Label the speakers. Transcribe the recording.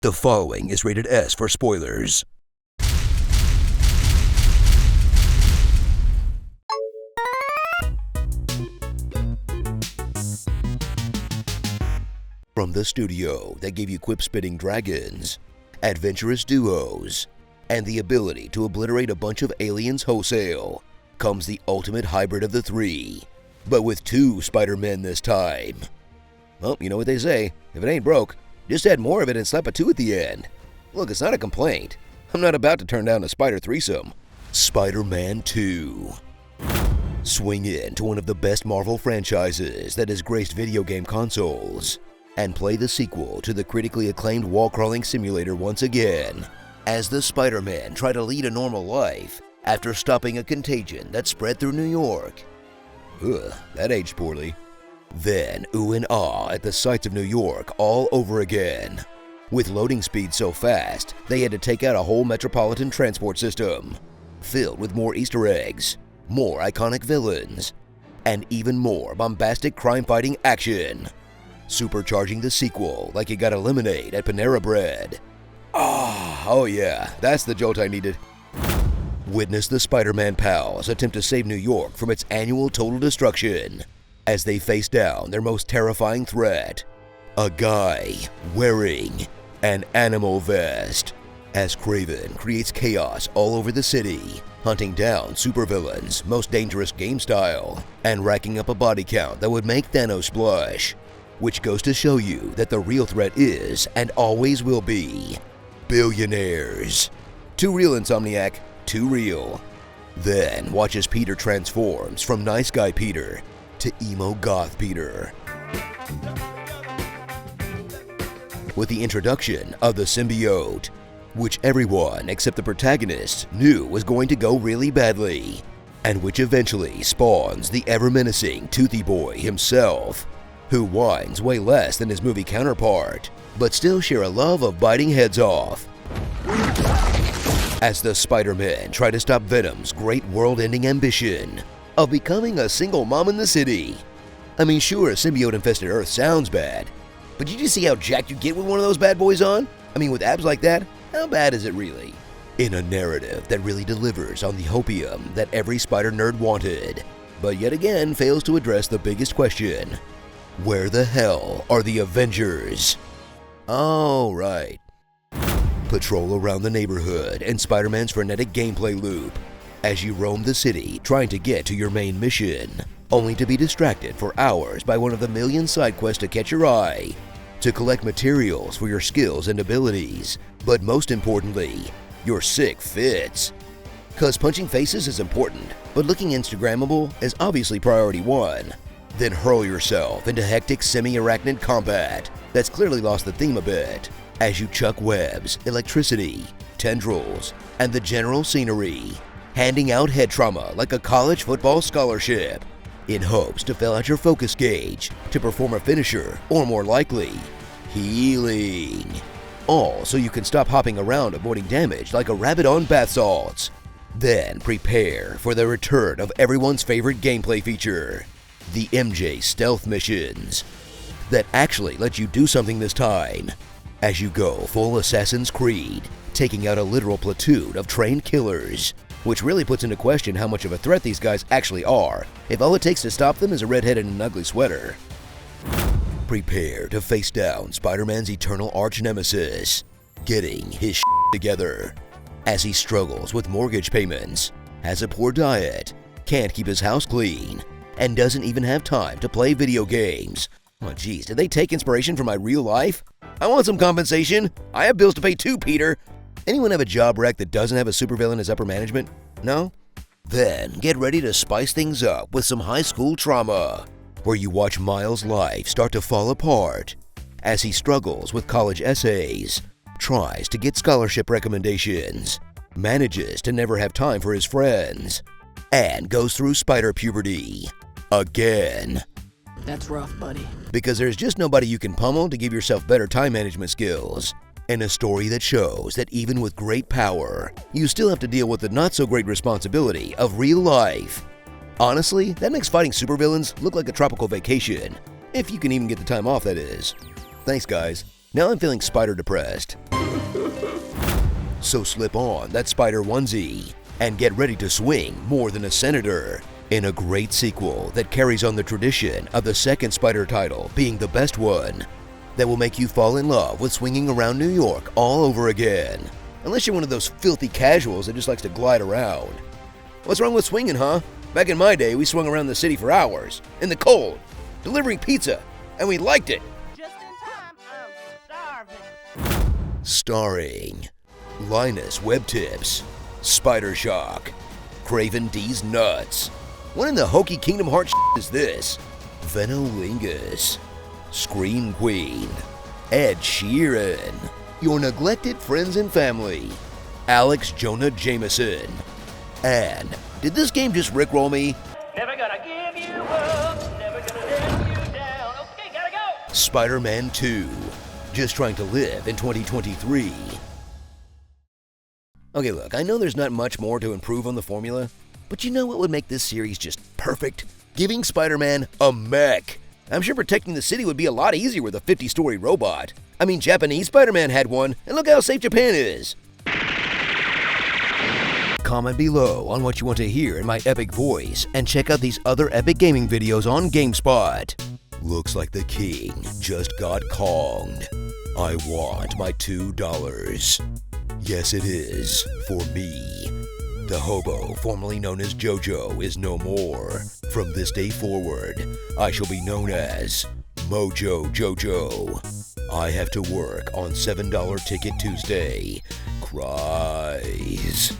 Speaker 1: The following is rated S for spoilers. From the studio that gave you quip-spitting dragons, adventurous duos, and the ability to obliterate a bunch of aliens wholesale, comes the ultimate hybrid of the three, but with two Spider-Men this time. Well, you know what they say, if it ain't broke, just add more of it and slap a 2 at the end. Look, it's not a complaint. I'm not about to turn down a Spider threesome. Spider-Man 2. Swing in to one of the best Marvel franchises that has graced video game consoles, and play the sequel to the critically acclaimed wall-crawling simulator once again, as the Spider-Man try to lead a normal life after stopping a contagion that spread through New York. Ugh, that aged poorly. Then ooh and ah at the sights of New York all over again. With loading speed so fast, they had to take out a whole metropolitan transport system, filled with more Easter eggs, more iconic villains, and even more bombastic crime-fighting action. Supercharging the sequel like you got a lemonade at Panera Bread. Oh yeah, that's the jolt I needed. Witness the Spider-Man pals attempt to save New York from its annual total destruction as they face down their most terrifying threat, a guy wearing an animal vest, as Kraven creates chaos all over the city, hunting down supervillains most dangerous game style, and racking up a body count that would make Thanos blush, which goes to show you that the real threat is, and always will be, billionaires. Too real, Insomniac, too real. Then watch as Peter transforms from nice guy Peter to emo goth Peter, with the introduction of the symbiote, which everyone except the protagonist knew was going to go really badly, and which eventually spawns the ever-menacing Toothy Boy himself, who whines way less than his movie counterpart, but still share a love of biting heads off. As the Spider-Men try to stop Venom's great world-ending ambition of becoming a single mom in the city. I mean, sure, a symbiote-infested Earth sounds bad, but did you see how jacked you get with one of those bad boys on? I mean, with abs like that, how bad is it really? In a narrative that really delivers on the hopium that every Spider nerd wanted, but yet again fails to address the biggest question: where the hell are the Avengers? Oh, right. Patrol around the neighborhood in Spider-Man's frenetic gameplay loop as you roam the city trying to get to your main mission, only to be distracted for hours by one of the million side quests to catch your eye, to collect materials for your skills and abilities, but most importantly, your sick fits. Cause punching faces is important, but looking Instagrammable is obviously priority 1. Then hurl yourself into hectic semi-arachnid combat that's clearly lost the theme a bit, as you chuck webs, electricity, tendrils, and the general scenery, handing out head trauma like a college football scholarship, in hopes to fill out your focus gauge to perform a finisher, or more likely, healing. All so you can stop hopping around avoiding damage like a rabbit on bath salts. Then prepare for the return of everyone's favorite gameplay feature, the MJ stealth missions, that actually let you do something this time, as you go full Assassin's Creed, taking out a literal platoon of trained killers, which really puts into question how much of a threat these guys actually are, if all it takes to stop them is a redhead in an ugly sweater. Prepare to face down Spider-Man's eternal arch-nemesis, getting his shit together, as he struggles with mortgage payments, has a poor diet, can't keep his house clean, and doesn't even have time to play video games. Oh geez, did they take inspiration from my real life? I want some compensation. I have bills to pay too, Peter. Anyone have a job wreck that doesn't have a supervillain as upper management? No? Then get ready to spice things up with some high school trauma, where you watch Miles' life start to fall apart as he struggles with college essays, tries to get scholarship recommendations, manages to never have time for his friends, and goes through spider puberty again.
Speaker 2: That's rough, buddy.
Speaker 1: Because there's just nobody you can pummel to give yourself better time management skills. In a story that shows that even with great power, you still have to deal with the not-so-great responsibility of real life. Honestly, that makes fighting supervillains look like a tropical vacation. If you can even get the time off, that is. Thanks, guys. Now I'm feeling spider depressed. So slip on that spider onesie and get ready to swing more than a senator in a great sequel that carries on the tradition of the second Spider title being the best one, that will make you fall in love with swinging around New York all over again. Unless you're one of those filthy casuals that just likes to glide around. What's wrong with swinging, huh? Back in my day, we swung around the city for hours, in the cold, delivering pizza, and we liked it.
Speaker 2: Just in time, I'm starving.
Speaker 1: Starring Linus Web Tips, Spider Shock, Craven D's Nuts. What in the hokey Kingdom Hearts is this? Venolingus, Scream Queen, Ed Sheeran, your neglected friends and family, Alex Jonah Jameson, and did this game just rickroll me?
Speaker 2: Never gonna give you up, never gonna let you down. Okay, gotta go.
Speaker 1: Spider-Man 2, just trying to live in 2023. Okay, look, I know there's not much more to improve on the formula, but you know what would make this series just perfect? Giving Spider-Man a mech. I'm sure protecting the city would be a lot easier with a 50-story robot. I mean, Japanese Spider-Man had one, and look how safe Japan is. Comment below on what you want to hear in my epic voice, and check out these other epic gaming videos on GameSpot. Looks like the king just got Konged. I want my $2. Yes, it is, for me. The hobo, formerly known as JoJo, is no more. From this day forward, I shall be known as Mojo Jojo. I have to work on $7 Ticket Tuesday. Cries.